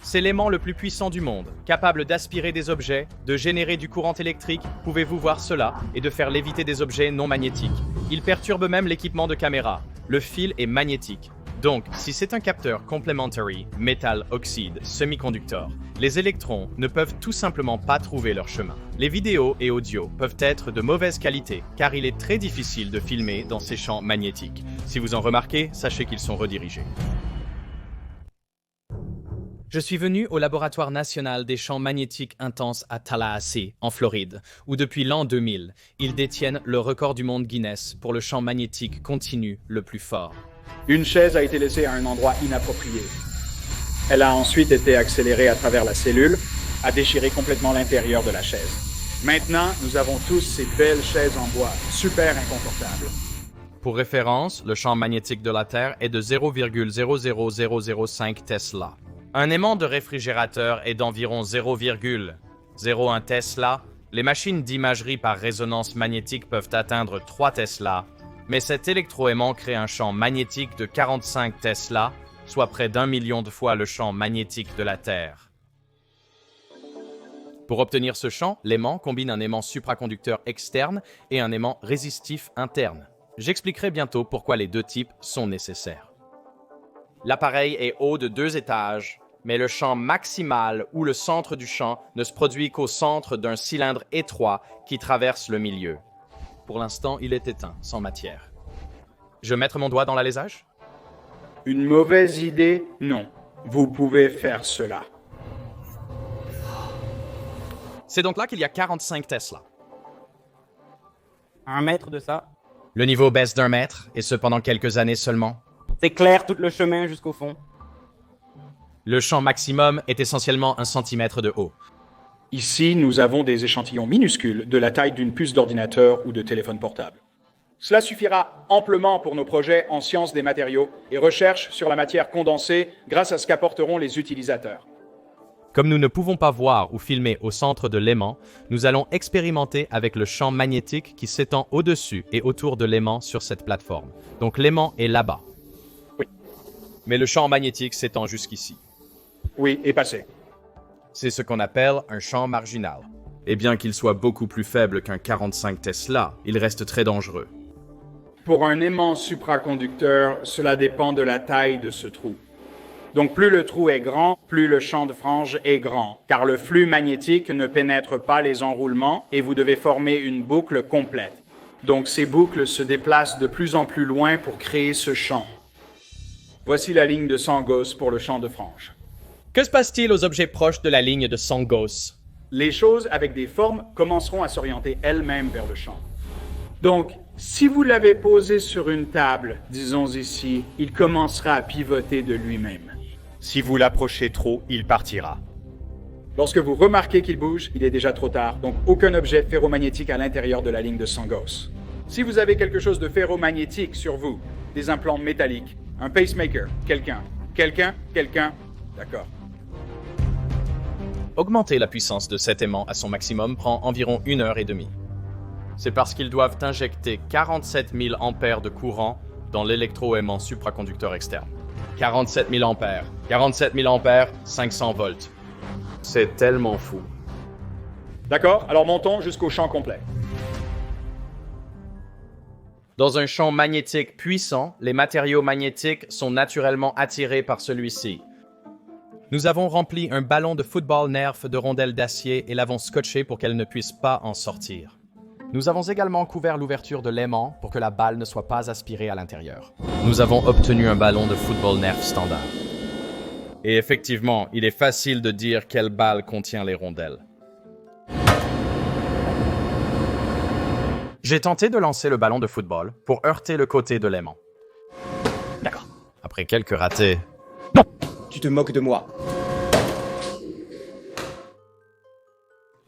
C'est l'aimant le plus puissant du monde, capable d'aspirer des objets, de générer du courant électrique, pouvez-vous voir cela, et de faire léviter des objets non magnétiques. Il perturbe même l'équipement de caméra. Le fil est magnétique. Donc, si c'est un capteur complementary, métal oxyde, semi-conducteur, les électrons ne peuvent tout simplement pas trouver leur chemin. Les vidéos et audios peuvent être de mauvaise qualité, car il est très difficile de filmer dans ces champs magnétiques. Si vous en remarquez, sachez qu'ils sont redirigés. Je suis venu au laboratoire national des champs magnétiques intenses à Tallahassee, en Floride, où depuis l'an 2000, ils détiennent le record du monde Guinness pour le champ magnétique continu le plus fort. Une chaise a été laissée à un endroit inapproprié. Elle a ensuite été accélérée à travers la cellule, a déchiré complètement l'intérieur de la chaise. Maintenant, nous avons tous ces belles chaises en bois, super inconfortables. Pour référence, le champ magnétique de la Terre est de 0,00005 Tesla. Un aimant de réfrigérateur est d'environ 0,01 Tesla. Les machines d'imagerie par résonance magnétique peuvent atteindre 3 Tesla, mais cet électroaimant crée un champ magnétique de 45 Tesla, soit près d'1 million de fois le champ magnétique de la Terre. Pour obtenir ce champ, l'aimant combine un aimant supraconducteur externe et un aimant résistif interne. J'expliquerai bientôt pourquoi les deux types sont nécessaires. L'appareil est haut de 2 étages, mais le champ maximal ou le centre du champ ne se produit qu'au centre d'un cylindre étroit qui traverse le milieu. Pour l'instant, il est éteint, sans matière. Je vais mettre mon doigt dans l'alésage? Une mauvaise idée? Non. Vous pouvez faire cela. C'est donc là qu'il y a 45 Tesla. 1 mètre de ça. Le niveau baisse d'1 mètre, et cependant quelques années seulement. C'est clair tout le chemin jusqu'au fond. Le champ maximum est essentiellement 1 centimètre de haut. Ici, nous avons des échantillons minuscules de la taille d'une puce d'ordinateur ou de téléphone portable. Cela suffira amplement pour nos projets en sciences des matériaux et recherche sur la matière condensée grâce à ce qu'apporteront les utilisateurs. Comme nous ne pouvons pas voir ou filmer au centre de l'aimant, nous allons expérimenter avec le champ magnétique qui s'étend au-dessus et autour de l'aimant sur cette plateforme. Donc l'aimant est là-bas. Oui. Mais le champ magnétique s'étend jusqu'ici. Oui, et passé. C'est ce qu'on appelle un champ marginal. Et bien qu'il soit beaucoup plus faible qu'un 45 Tesla, il reste très dangereux. Pour un aimant supraconducteur, cela dépend de la taille de ce trou. Donc plus le trou est grand, plus le champ de frange est grand, car le flux magnétique ne pénètre pas les enroulements et vous devez former une boucle complète. Donc ces boucles se déplacent de plus en plus loin pour créer ce champ. Voici la ligne de 100 Gauss pour le champ de frange. Que se passe-t-il aux objets proches de la ligne de 100 Gauss? Les choses avec des formes commenceront à s'orienter elles-mêmes vers le champ. Donc, si vous l'avez posé sur une table, disons ici, il commencera à pivoter de lui-même. Si vous l'approchez trop, il partira. Lorsque vous remarquez qu'il bouge, il est déjà trop tard, donc aucun objet ferromagnétique à l'intérieur de la ligne de 100 Gauss. Si vous avez quelque chose de ferromagnétique sur vous, des implants métalliques, un pacemaker, quelqu'un, d'accord. Augmenter la puissance de cet aimant à son maximum prend environ 1h30. C'est parce qu'ils doivent injecter 47 000 ampères de courant dans l'électroaimant supraconducteur externe. 47 000 ampères. 47 000 ampères, 500 volts. C'est tellement fou. D'accord, alors montons jusqu'au champ complet. Dans un champ magnétique puissant, les matériaux magnétiques sont naturellement attirés par celui-ci. Nous avons rempli un ballon de football Nerf de rondelles d'acier et l'avons scotché pour qu'elle ne puisse pas en sortir. Nous avons également couvert l'ouverture de l'aimant pour que la balle ne soit pas aspirée à l'intérieur. Nous avons obtenu un ballon de football Nerf standard. Et effectivement, il est facile de dire quelle balle contient les rondelles. J'ai tenté de lancer le ballon de football pour heurter le côté de l'aimant. D'accord. Après quelques ratés... Non! Tu te moques de moi.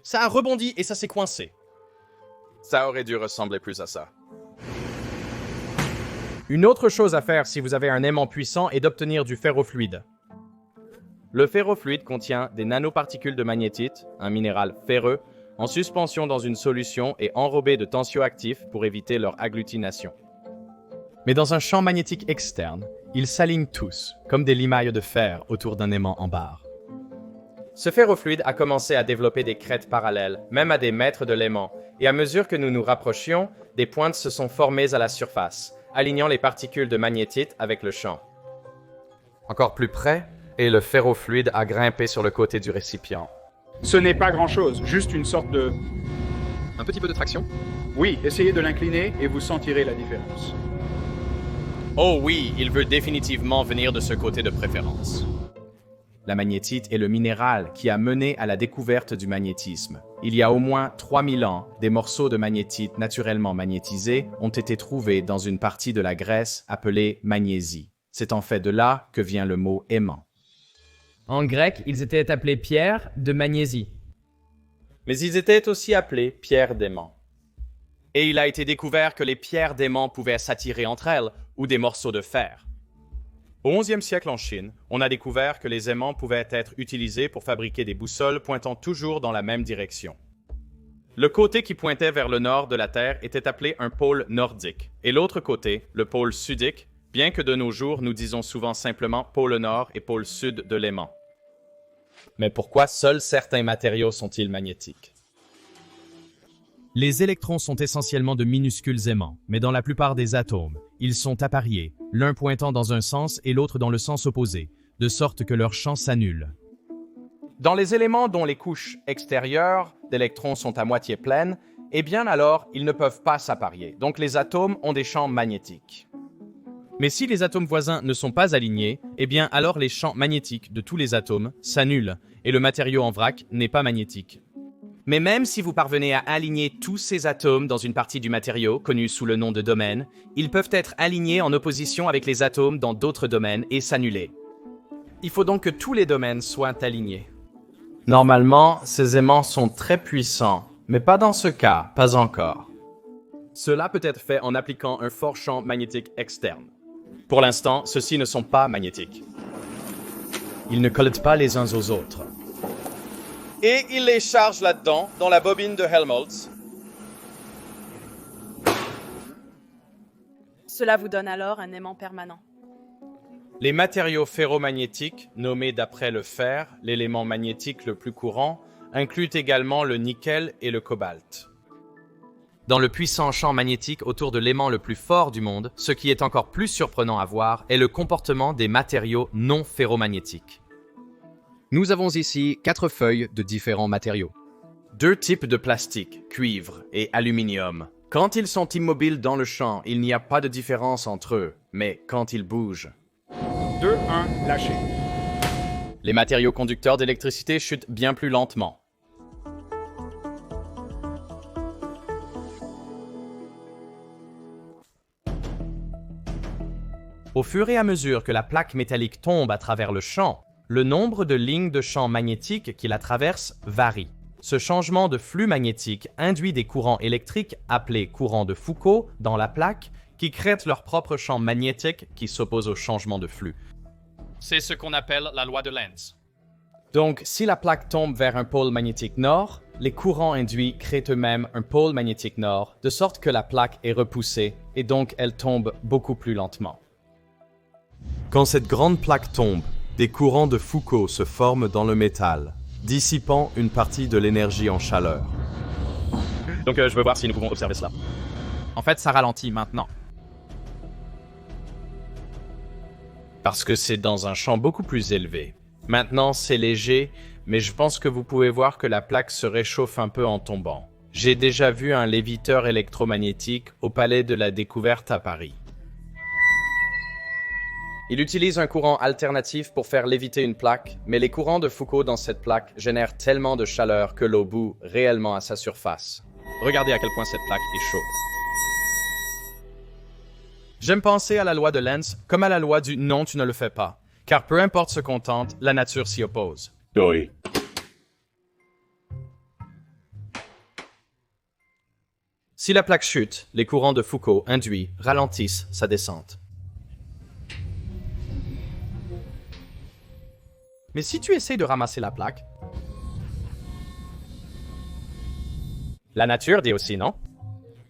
Ça a rebondi et ça s'est coincé. Ça aurait dû ressembler plus à ça. Une autre chose à faire si vous avez un aimant puissant est d'obtenir du ferrofluide. Le ferrofluide contient des nanoparticules de magnétite, un minéral ferreux, en suspension dans une solution et enrobé de tensioactifs pour éviter leur agglutination. Mais dans un champ magnétique externe, ils s'alignent tous, comme des limailles de fer autour d'un aimant en barre. Ce ferrofluide a commencé à développer des crêtes parallèles, même à des mètres de l'aimant, et à mesure que nous nous rapprochions, des pointes se sont formées à la surface, alignant les particules de magnétite avec le champ. Encore plus près, et le ferrofluide a grimpé sur le côté du récipient. Ce n'est pas grand-chose, juste une sorte de... Un petit peu de traction? Oui, essayez de l'incliner et vous sentirez la différence. Oh oui, il veut définitivement venir de ce côté de préférence. La magnétite est le minéral qui a mené à la découverte du magnétisme. Il y a au moins 3000 ans, des morceaux de magnétite naturellement magnétisés ont été trouvés dans une partie de la Grèce appelée Magnésie. C'est en fait de là que vient le mot aimant. En grec, ils étaient appelés pierres de Magnésie. Mais ils étaient aussi appelés pierres d'aimant. Et il a été découvert que les pierres d'aimant pouvaient s'attirer entre elles ou des morceaux de fer. Au XIe siècle en Chine, on a découvert que les aimants pouvaient être utilisés pour fabriquer des boussoles pointant toujours dans la même direction. Le côté qui pointait vers le nord de la Terre était appelé un pôle nordique, et l'autre côté, le pôle sudique, bien que de nos jours nous disons souvent simplement pôle nord et pôle sud de l'aimant. Mais pourquoi seuls certains matériaux sont-ils magnétiques? Les électrons sont essentiellement de minuscules aimants, mais dans la plupart des atomes, ils sont appariés, l'un pointant dans un sens et l'autre dans le sens opposé, de sorte que leur champ s'annule. Dans les éléments dont les couches extérieures d'électrons sont à moitié pleines, eh bien alors, ils ne peuvent pas s'apparier, donc les atomes ont des champs magnétiques. Mais si les atomes voisins ne sont pas alignés, eh bien alors les champs magnétiques de tous les atomes s'annulent, et le matériau en vrac n'est pas magnétique. Mais même si vous parvenez à aligner tous ces atomes dans une partie du matériau, connue sous le nom de domaine, ils peuvent être alignés en opposition avec les atomes dans d'autres domaines et s'annuler. Il faut donc que tous les domaines soient alignés. Normalement, ces aimants sont très puissants, mais pas dans ce cas, pas encore. Cela peut être fait en appliquant un fort champ magnétique externe. Pour l'instant, ceux-ci ne sont pas magnétiques. Ils ne collent pas les uns aux autres. Et il les charge là-dedans, dans la bobine de Helmholtz. Cela vous donne alors un aimant permanent. Les matériaux ferromagnétiques, nommés d'après le fer, l'élément magnétique le plus courant, incluent également le nickel et le cobalt. Dans le puissant champ magnétique autour de l'aimant le plus fort du monde, ce qui est encore plus surprenant à voir est le comportement des matériaux non ferromagnétiques. Nous avons ici 4 feuilles de différents matériaux. 2 types de plastique, cuivre et aluminium. Quand ils sont immobiles dans le champ, il n'y a pas de différence entre eux, mais quand ils bougent. 2, 1, lâchez. Les matériaux conducteurs d'électricité chutent bien plus lentement. Au fur et à mesure que la plaque métallique tombe à travers le champ, le nombre de lignes de champ magnétique qui la traversent varie. Ce changement de flux magnétique induit des courants électriques appelés courants de Foucault dans la plaque qui créent leur propre champ magnétique qui s'oppose au changement de flux. C'est ce qu'on appelle la loi de Lenz. Donc, si la plaque tombe vers un pôle magnétique nord, les courants induits créent eux-mêmes un pôle magnétique nord, de sorte que la plaque est repoussée et donc elle tombe beaucoup plus lentement. Quand cette grande plaque tombe, des courants de Foucault se forment dans le métal, dissipant une partie de l'énergie en chaleur. Donc je veux voir si nous pouvons observer cela. En fait, ça ralentit maintenant. Parce que c'est dans un champ beaucoup plus élevé. Maintenant, c'est léger, mais je pense que vous pouvez voir que la plaque se réchauffe un peu en tombant. J'ai déjà vu un léviteur électromagnétique au Palais de la Découverte à Paris. Il utilise un courant alternatif pour faire léviter une plaque, mais les courants de Foucault dans cette plaque génèrent tellement de chaleur que l'eau bout réellement à sa surface. Regardez à quel point cette plaque est chaude. J'aime penser à la loi de Lenz comme à la loi du « non, tu ne le fais pas », car peu importe ce qu'on tente, la nature s'y oppose. Oui. Si la plaque chute, les courants de Foucault induits ralentissent sa descente. Mais si tu essaies de ramasser la plaque, la nature dit aussi non.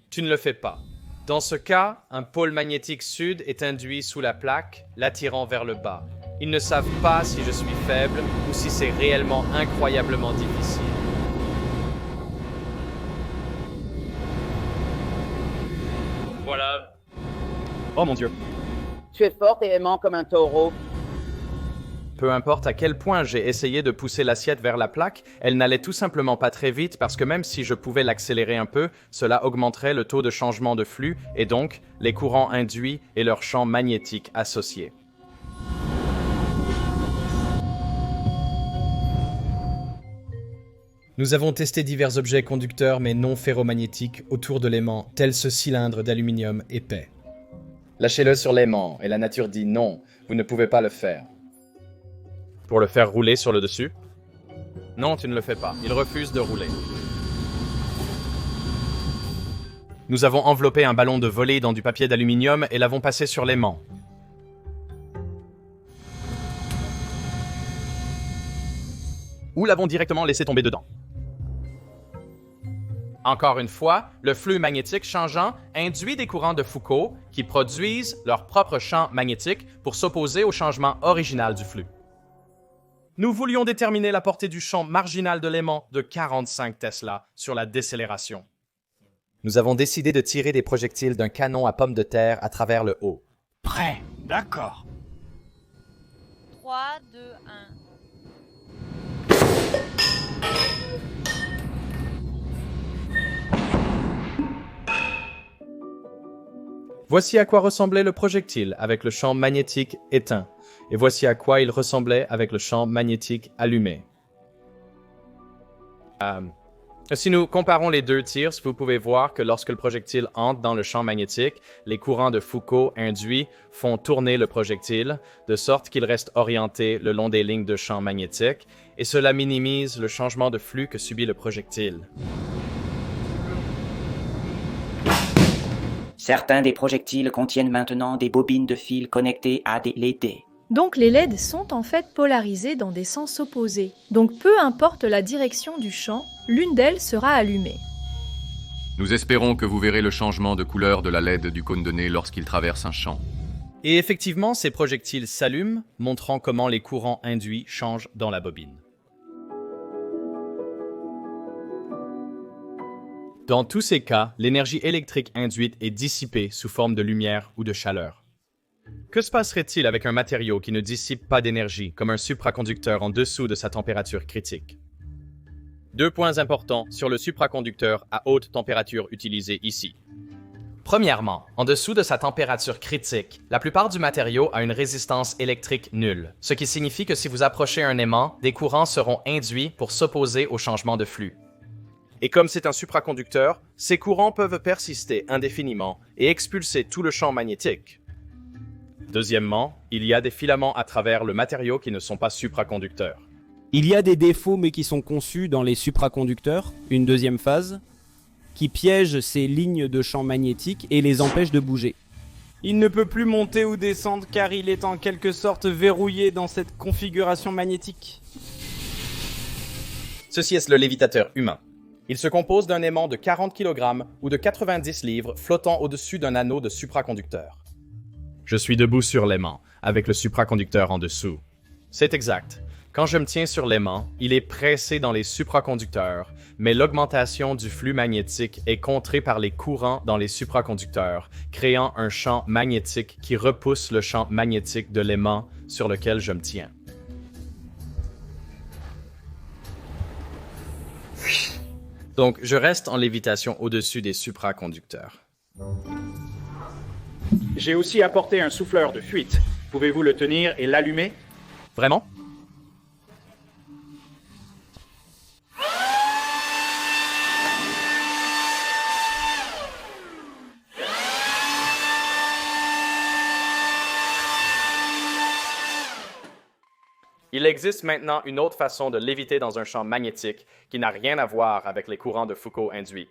Tu ne le fais pas. Dans ce cas, un pôle magnétique sud est induit sous la plaque, l'attirant vers le bas. Ils ne savent pas si je suis faible ou si c'est réellement incroyablement difficile. Voilà. Oh mon Dieu. Tu es fort et aimant comme un taureau. Peu importe à quel point j'ai essayé de pousser l'assiette vers la plaque, elle n'allait tout simplement pas très vite parce que même si je pouvais l'accélérer un peu, cela augmenterait le taux de changement de flux et donc les courants induits et leurs champs magnétiques associés. Nous avons testé divers objets conducteurs mais non ferromagnétiques autour de l'aimant, tel ce cylindre d'aluminium épais. Lâchez-le sur l'aimant et la nature dit non, vous ne pouvez pas le faire. Pour le faire rouler sur le dessus? Non, tu ne le fais pas. Il refuse de rouler. Nous avons enveloppé un ballon de volée dans du papier d'aluminium et l'avons passé sur l'aimant. Ou l'avons directement laissé tomber dedans. Encore une fois, le flux magnétique changeant induit des courants de Foucault qui produisent leur propre champ magnétique pour s'opposer au changement original du flux. Nous voulions déterminer la portée du champ marginal de l'aimant de 45 Tesla sur la décélération. Nous avons décidé de tirer des projectiles d'un canon à pommes de terre à travers le haut. Prêt, d'accord. 3, 2, 1. Voici à quoi ressemblait le projectile avec le champ magnétique éteint, et voici à quoi il ressemblait avec le champ magnétique allumé. Si nous comparons les deux tirs, vous pouvez voir que lorsque le projectile entre dans le champ magnétique, les courants de Foucault induits font tourner le projectile, de sorte qu'il reste orienté le long des lignes de champ magnétique, et cela minimise le changement de flux que subit le projectile. Certains des projectiles contiennent maintenant des bobines de fil connectées à des LED. Donc les LED sont en fait polarisés dans des sens opposés. Donc peu importe la direction du champ, l'une d'elles sera allumée. Nous espérons que vous verrez le changement de couleur de la LED du cône donné lorsqu'il traverse un champ. Et effectivement, ces projectiles s'allument, montrant comment les courants induits changent dans la bobine. Dans tous ces cas, l'énergie électrique induite est dissipée sous forme de lumière ou de chaleur. Que se passerait-il avec un matériau qui ne dissipe pas d'énergie, comme un supraconducteur en dessous de sa température critique? Deux points importants sur le supraconducteur à haute température utilisé ici. Premièrement, en dessous de sa température critique, la plupart du matériau a une résistance électrique nulle, ce qui signifie que si vous approchez un aimant, des courants seront induits pour s'opposer au changement de flux. Et comme c'est un supraconducteur, ces courants peuvent persister indéfiniment et expulser tout le champ magnétique. Deuxièmement, il y a des filaments à travers le matériau qui ne sont pas supraconducteurs. Il y a des défauts mais qui sont conçus dans les supraconducteurs, une deuxième phase, qui piègent ces lignes de champ magnétique et les empêchent de bouger. Il ne peut plus monter ou descendre car il est en quelque sorte verrouillé dans cette configuration magnétique. Ceci est le lévitateur humain. Il se compose d'un aimant de 40 kg ou de 90 livres flottant au-dessus d'un anneau de supraconducteur. Je suis debout sur l'aimant, avec le supraconducteur en dessous. C'est exact. Quand je me tiens sur l'aimant, il est pressé dans les supraconducteurs, mais l'augmentation du flux magnétique est contrée par les courants dans les supraconducteurs, créant un champ magnétique qui repousse le champ magnétique de l'aimant sur lequel je me tiens. Donc, je reste en lévitation au-dessus des supraconducteurs. J'ai aussi apporté un souffleur de fuite. Pouvez-vous le tenir et l'allumer? Vraiment? Il existe maintenant une autre façon de léviter dans un champ magnétique qui n'a rien à voir avec les courants de Foucault induits.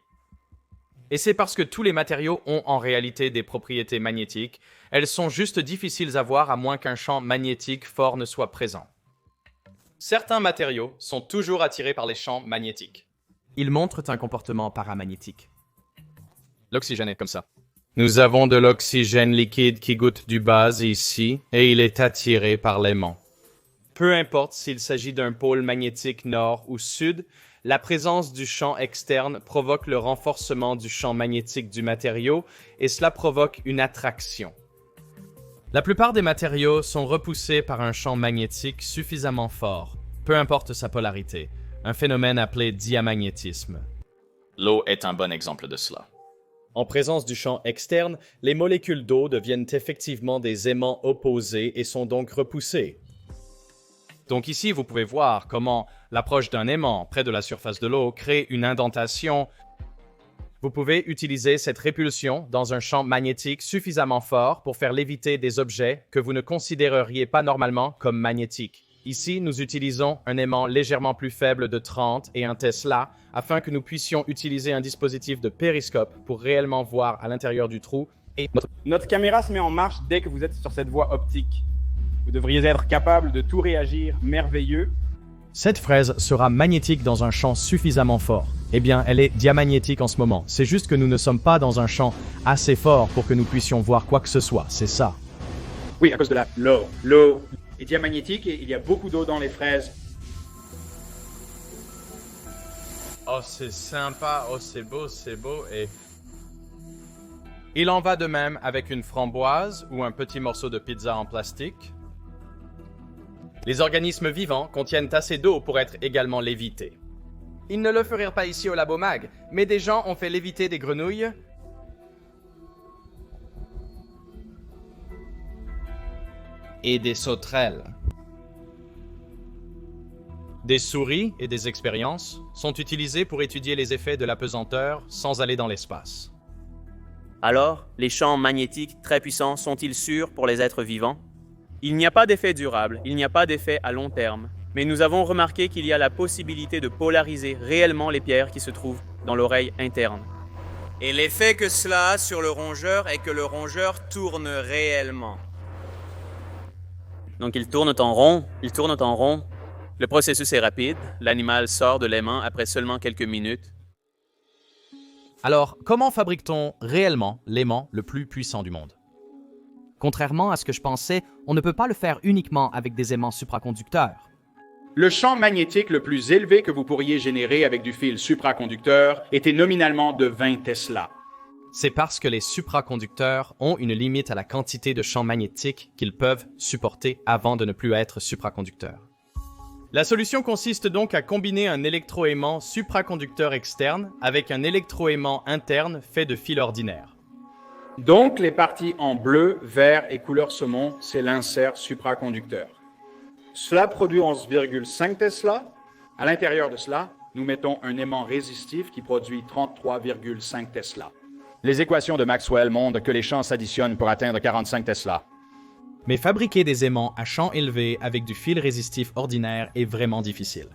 Et c'est parce que tous les matériaux ont en réalité des propriétés magnétiques, elles sont juste difficiles à voir à moins qu'un champ magnétique fort ne soit présent. Certains matériaux sont toujours attirés par les champs magnétiques. Ils montrent un comportement paramagnétique. L'oxygène est comme ça. Nous avons de l'oxygène liquide qui goûte du base ici, et il est attiré par l'aimant. Peu importe s'il s'agit d'un pôle magnétique nord ou sud, la présence du champ externe provoque le renforcement du champ magnétique du matériau, et cela provoque une attraction. La plupart des matériaux sont repoussés par un champ magnétique suffisamment fort, peu importe sa polarité, un phénomène appelé diamagnétisme. L'eau est un bon exemple de cela. En présence du champ externe, les molécules d'eau deviennent effectivement des aimants opposés et sont donc repoussées. Donc ici, vous pouvez voir comment l'approche d'un aimant près de la surface de l'eau crée une indentation. Vous pouvez utiliser cette répulsion dans un champ magnétique suffisamment fort pour faire léviter des objets que vous ne considéreriez pas normalement comme magnétiques. Ici, nous utilisons un aimant légèrement plus faible de 30 et un Tesla afin que nous puissions utiliser un dispositif de périscope pour réellement voir à l'intérieur du trou. Et Notre caméra se met en marche dès que vous êtes sur cette voie optique. Vous devriez être capable de tout réagir merveilleux. Cette fraise sera magnétique dans un champ suffisamment fort. Eh bien, elle est diamagnétique en ce moment. C'est juste que nous ne sommes pas dans un champ assez fort pour que nous puissions voir quoi que ce soit. C'est ça. Oui, à cause de l'eau. L'eau est diamagnétique et il y a beaucoup d'eau dans les fraises. Oh, c'est sympa, oh, c'est beau, et... Il en va de même avec une framboise ou un petit morceau de pizza en plastique. Les organismes vivants contiennent assez d'eau pour être également lévités. Ils ne le feraient pas ici au Labo Mag, mais des gens ont fait léviter des grenouilles et des sauterelles. Des souris et des expériences sont utilisées pour étudier les effets de la pesanteur sans aller dans l'espace. Alors, les champs magnétiques très puissants sont-ils sûrs pour les êtres vivants? Il n'y a pas d'effet durable, il n'y a pas d'effet à long terme, mais nous avons remarqué qu'il y a la possibilité de polariser réellement les pierres qui se trouvent dans l'oreille interne. Et l'effet que cela a sur le rongeur est que le rongeur tourne réellement. Donc il tourne en rond. Le processus est rapide, l'animal sort de l'aimant après seulement quelques minutes. Alors, comment fabrique-t-on réellement l'aimant le plus puissant du monde? Contrairement à ce que je pensais, on ne peut pas le faire uniquement avec des aimants supraconducteurs. Le champ magnétique le plus élevé que vous pourriez générer avec du fil supraconducteur était nominalement de 20 Tesla. C'est parce que les supraconducteurs ont une limite à la quantité de champ magnétique qu'ils peuvent supporter avant de ne plus être supraconducteurs. La solution consiste donc à combiner un électroaimant supraconducteur externe avec un électroaimant interne fait de fil ordinaire. Donc, les parties en bleu, vert et couleur saumon, c'est l'insert supraconducteur. Cela produit 11,5 Tesla. À l'intérieur de cela, nous mettons un aimant résistif qui produit 33,5 Tesla. Les équations de Maxwell montrent que les champs s'additionnent pour atteindre 45 Tesla. Mais fabriquer des aimants à champ élevé avec du fil résistif ordinaire est vraiment difficile.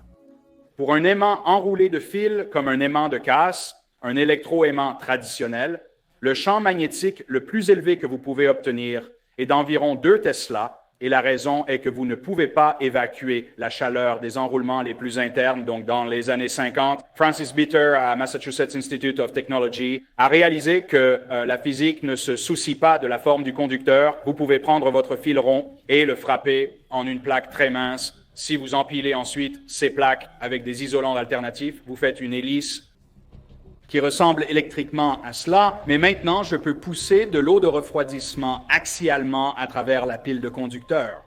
Pour un aimant enroulé de fil comme un aimant de casse, un électroaimant traditionnel, le champ magnétique le plus élevé que vous pouvez obtenir est d'environ 2 Tesla, et la raison est que vous ne pouvez pas évacuer la chaleur des enroulements les plus internes. Donc, dans les années 50, Francis Bitter à Massachusetts Institute of Technology a réalisé que la physique ne se soucie pas de la forme du conducteur. Vous pouvez prendre votre fil rond et le frapper en une plaque très mince. Si vous empilez ensuite ces plaques avec des isolants alternatifs, vous faites une hélice qui ressemble électriquement à cela, mais maintenant, je peux pousser de l'eau de refroidissement axialement à travers la pile de conducteurs.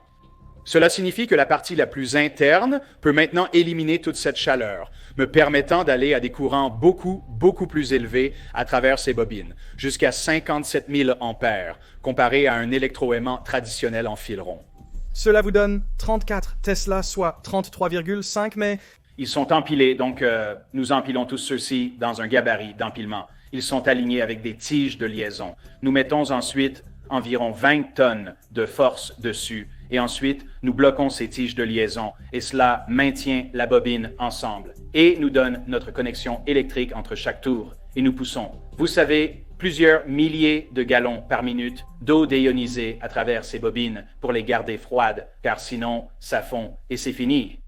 Cela signifie que la partie la plus interne peut maintenant éliminer toute cette chaleur, me permettant d'aller à des courants beaucoup plus élevés à travers ces bobines, jusqu'à 57 000 ampères, comparé à un électroaimant traditionnel en fil rond. Cela vous donne 34 Tesla, soit 33,5, mais... Ils sont empilés, donc nous empilons tous ceux-ci dans un gabarit d'empilement. Ils sont alignés avec des tiges de liaison. Nous mettons ensuite environ 20 tonnes de force dessus et ensuite nous bloquons ces tiges de liaison et cela maintient la bobine ensemble et nous donne notre connexion électrique entre chaque tour et nous poussons. Vous savez, plusieurs milliers de gallons par minute d'eau déionisée à travers ces bobines pour les garder froides car sinon ça fond et c'est fini.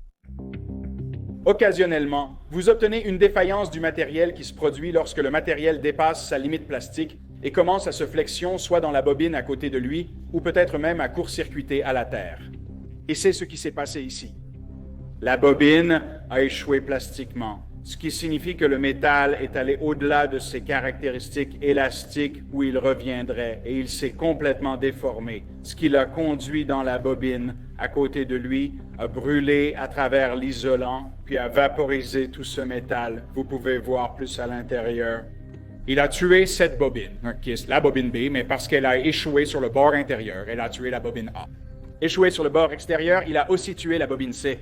Occasionnellement, vous obtenez une défaillance du matériel qui se produit lorsque le matériel dépasse sa limite plastique et commence à se flexion soit dans la bobine à côté de lui, ou peut-être même à court-circuiter à la Terre. Et c'est ce qui s'est passé ici. La bobine a échoué plastiquement, ce qui signifie que le métal est allé au-delà de ses caractéristiques élastiques où il reviendrait, et il s'est complètement déformé, ce qui l'a conduit dans la bobine à côté de lui, a brûlé à travers l'isolant, puis a vaporisé tout ce métal. Vous pouvez voir plus à l'intérieur. Il a tué cette bobine, qui est la bobine B, mais parce qu'elle a échoué sur le bord intérieur, elle a tué la bobine A. Échoué sur le bord extérieur, il a aussi tué la bobine C.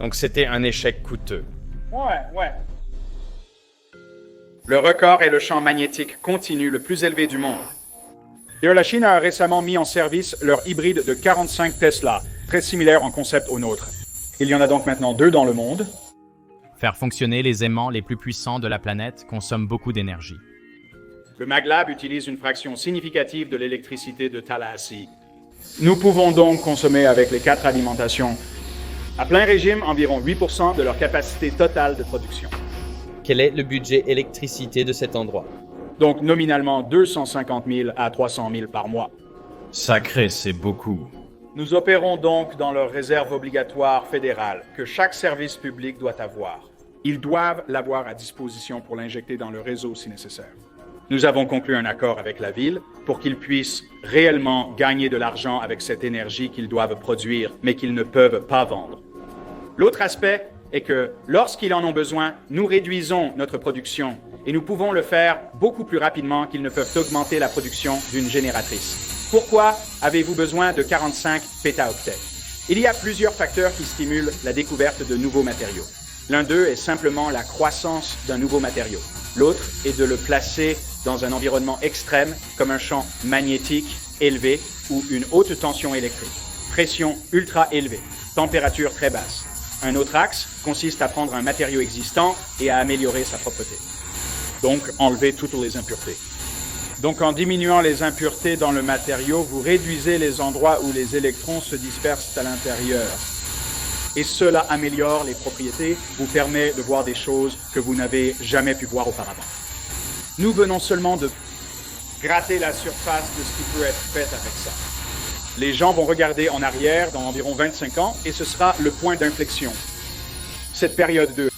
Donc c'était un échec coûteux. Ouais. Le record est le champ magnétique continu le plus élevé du monde. D'ailleurs, la Chine a récemment mis en service leur hybride de 45 Tesla, très similaire en concept au nôtre. Il y en a donc maintenant 2 dans le monde. Faire fonctionner les aimants les plus puissants de la planète consomme beaucoup d'énergie. Le MagLab utilise une fraction significative de l'électricité de Tallahassee. Nous pouvons donc consommer avec les 4 alimentations, à plein régime, environ 8% de leur capacité totale de production. Quel est le budget électricité de cet endroit? Donc nominalement 250 000 à 300 000 par mois. Sacré, c'est beaucoup. Nous opérons donc dans leur réserve obligatoire fédérale que chaque service public doit avoir. Ils doivent l'avoir à disposition pour l'injecter dans le réseau si nécessaire. Nous avons conclu un accord avec la ville pour qu'ils puissent réellement gagner de l'argent avec cette énergie qu'ils doivent produire, mais qu'ils ne peuvent pas vendre. L'autre aspect est que lorsqu'ils en ont besoin, nous réduisons notre production et nous pouvons le faire beaucoup plus rapidement qu'ils ne peuvent augmenter la production d'une génératrice. Pourquoi avez-vous besoin de 45 pétaoctets? Il y a plusieurs facteurs qui stimulent la découverte de nouveaux matériaux. L'un d'eux est simplement la croissance d'un nouveau matériau. L'autre est de le placer dans un environnement extrême comme un champ magnétique élevé ou une haute tension électrique. Pression ultra élevée, température très basse. Un autre axe consiste à prendre un matériau existant et à améliorer sa propreté. Donc, enlever toutes les impuretés. Donc, en diminuant les impuretés dans le matériau, vous réduisez les endroits où les électrons se dispersent à l'intérieur. Et cela améliore les propriétés, vous permet de voir des choses que vous n'avez jamais pu voir auparavant. Nous venons seulement de gratter la surface de ce qui peut être fait avec ça. Les gens vont regarder en arrière dans environ 25 ans et ce sera le point d'inflexion. Cette période de